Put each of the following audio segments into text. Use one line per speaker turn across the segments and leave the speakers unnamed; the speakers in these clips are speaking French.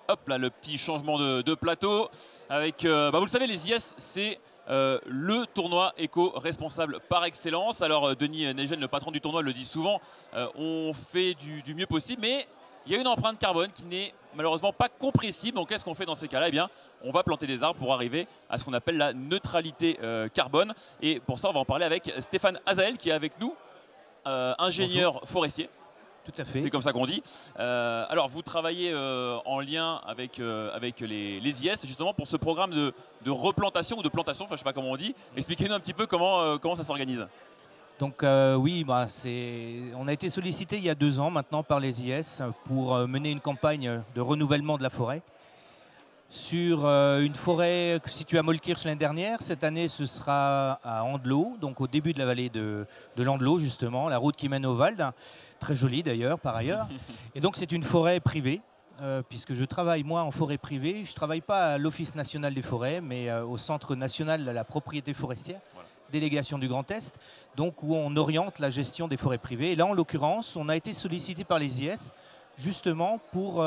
Hop là, le petit changement de plateau. Avec, vous le savez, les IS, c'est le tournoi éco-responsable par excellence. Alors Denis Negen, le patron du tournoi, le dit souvent, on fait du mieux possible, mais il y a une empreinte carbone qui n'est malheureusement pas compressible. Donc qu'est-ce qu'on fait dans ces cas-là? Eh bien, on va planter des arbres pour arriver à ce qu'on appelle la neutralité carbone. Et pour ça, on va en parler avec Stéphane Azael qui est avec nous, ingénieur
Bonjour.
forestier.
Tout à fait.
C'est comme ça qu'on dit. Alors, vous travaillez en lien avec, les IS, justement, pour ce programme de replantation ou de plantation, enfin, je ne sais pas comment on dit. Expliquez-nous un petit peu comment ça s'organise.
Donc oui, on a été sollicité il y a 2 ans maintenant par les IS pour mener une campagne de renouvellement de la forêt. Sur une forêt située à Mollkirch l'année dernière, cette année ce sera à Andelot, donc au début de la vallée de l'Andelot justement, la route qui mène au Wald, très jolie d'ailleurs par ailleurs. Et donc c'est une forêt privée, puisque je travaille moi en forêt privée. Je ne travaille pas à l'Office national des forêts, mais au Centre national de la propriété forestière,
Voilà.
délégation du Grand Est, donc où on oriente la gestion des forêts privées. Et là en l'occurrence, on a été sollicité par les IS justement pour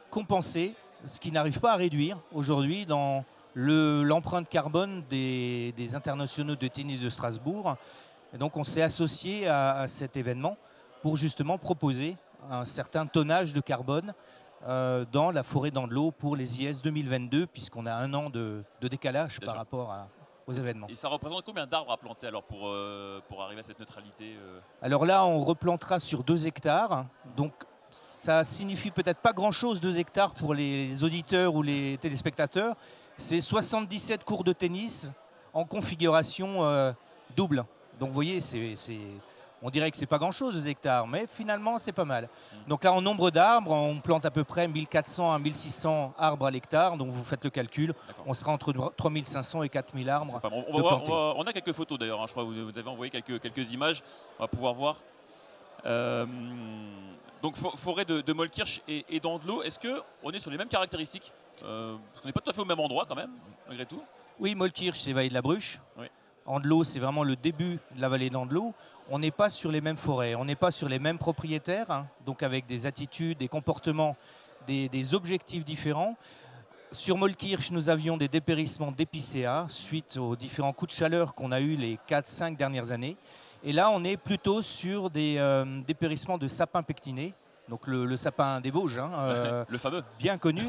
compenser ce qui n'arrive pas à réduire aujourd'hui dans l'empreinte carbone des internationaux de tennis de Strasbourg. Et donc on s'est associé à cet événement pour justement proposer un certain tonnage de carbone dans la forêt d'Andelot pour les IS 2022, puisqu'on a 1 an de décalage par rapport aux événements.
Et ça représente combien d'arbres à planter alors pour arriver à cette neutralité
Alors là, on replantera sur 2 hectares. Donc ça signifie peut-être pas grand-chose, 2 hectares pour les auditeurs ou les téléspectateurs. C'est 77 courts de tennis en configuration double. Donc vous voyez, on dirait que c'est pas grand-chose 2 hectares, mais finalement c'est pas mal. Donc là, en nombre d'arbres, on plante à peu près 1400 à 1600 arbres à l'hectare. Donc vous faites le calcul, on sera entre 3500 et 4000 arbres de plantés.
On a quelques photos d'ailleurs, hein, je crois que vous avez envoyé quelques images, on va pouvoir voir. Donc forêt de Mollkirch et d'Andelot, est-ce qu'on est sur les mêmes caractéristiques parce qu'on n'est pas tout à fait au même endroit quand même, malgré tout.
Oui, Mollkirch, c'est Vallée de la Bruche.
Oui.
Andelot, c'est vraiment le début de la vallée d'Andelot. On n'est pas sur les mêmes forêts, on n'est pas sur les mêmes propriétaires, hein, donc avec des attitudes, des comportements, des objectifs différents. Sur Mollkirch, nous avions des dépérissements d'épicéas suite aux différents coups de chaleur qu'on a eus les 4-5 dernières années. Et là, on est plutôt sur des dépérissements de sapins pectinés, donc le sapin des Vosges, hein,
le fameux,
bien connu.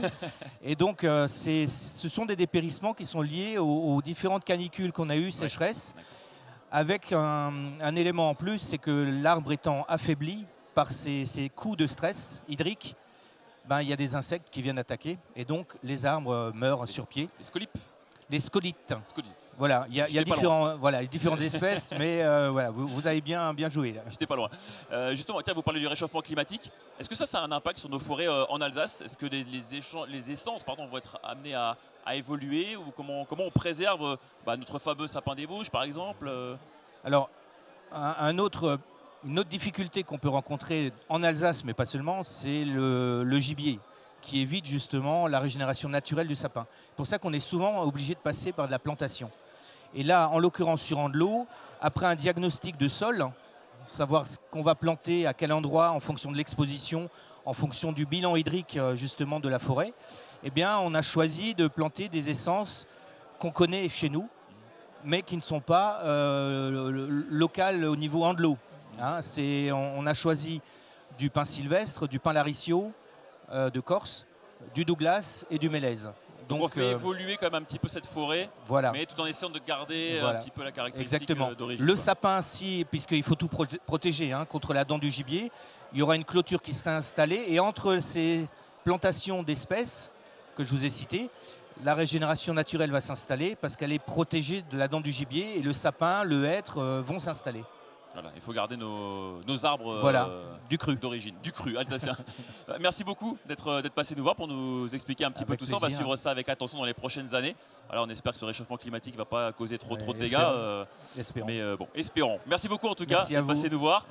Et donc, ce sont des dépérissements qui sont liés aux différentes canicules qu'on a eues, sécheresse, avec un élément en plus, c'est que l'arbre étant affaibli par ces coups de stress hydrique, il y a des insectes qui viennent attaquer, et donc les arbres meurent sur pied.
Les scolipes.
Les scolites.
Scolites.
Voilà, il y a différentes espèces, mais voilà, vous avez bien joué.
J'étais pas loin. Justement, tiens, vous parlez du réchauffement climatique. Est-ce que ça a un impact sur nos forêts en Alsace? Est-ce que les essences vont être amenées à évoluer? Ou comment on préserve notre fameux sapin des Vosges, par exemple?
Alors, une autre difficulté qu'on peut rencontrer en Alsace, mais pas seulement, c'est le gibier, qui évite justement la régénération naturelle du sapin. C'est pour ça qu'on est souvent obligé de passer par de la plantation. Et là, en l'occurrence sur Andelot, après un diagnostic de sol, savoir ce qu'on va planter, à quel endroit, en fonction de l'exposition, en fonction du bilan hydrique justement de la forêt, eh bien, on a choisi de planter des essences qu'on connaît chez nous, mais qui ne sont pas locales au niveau Andelot. Hein, on a choisi du pin sylvestre, du pin laricio de Corse, du Douglas et du mélèze.
Donc on fait évoluer quand même un petit peu cette forêt,
voilà,
mais tout en essayant de garder un petit peu la caractéristique d'origine.
Le sapin, puisqu'il faut tout protéger contre la dent du gibier, il y aura une clôture qui sera installée, et entre ces plantations d'espèces que je vous ai citées, la régénération naturelle va s'installer parce qu'elle est protégée de la dent du gibier, et le sapin, le hêtre vont s'installer.
Voilà, il faut garder nos arbres
du cru
d'origine, du cru alsacien. Merci beaucoup d'être passé nous voir pour nous expliquer un petit peu tout ça. On va suivre ça avec attention dans les prochaines années. Alors on espère que ce réchauffement climatique ne va pas causer trop de dégâts.
Espérons.
Mais bon, espérons. Merci beaucoup en tout cas d'être passé nous voir.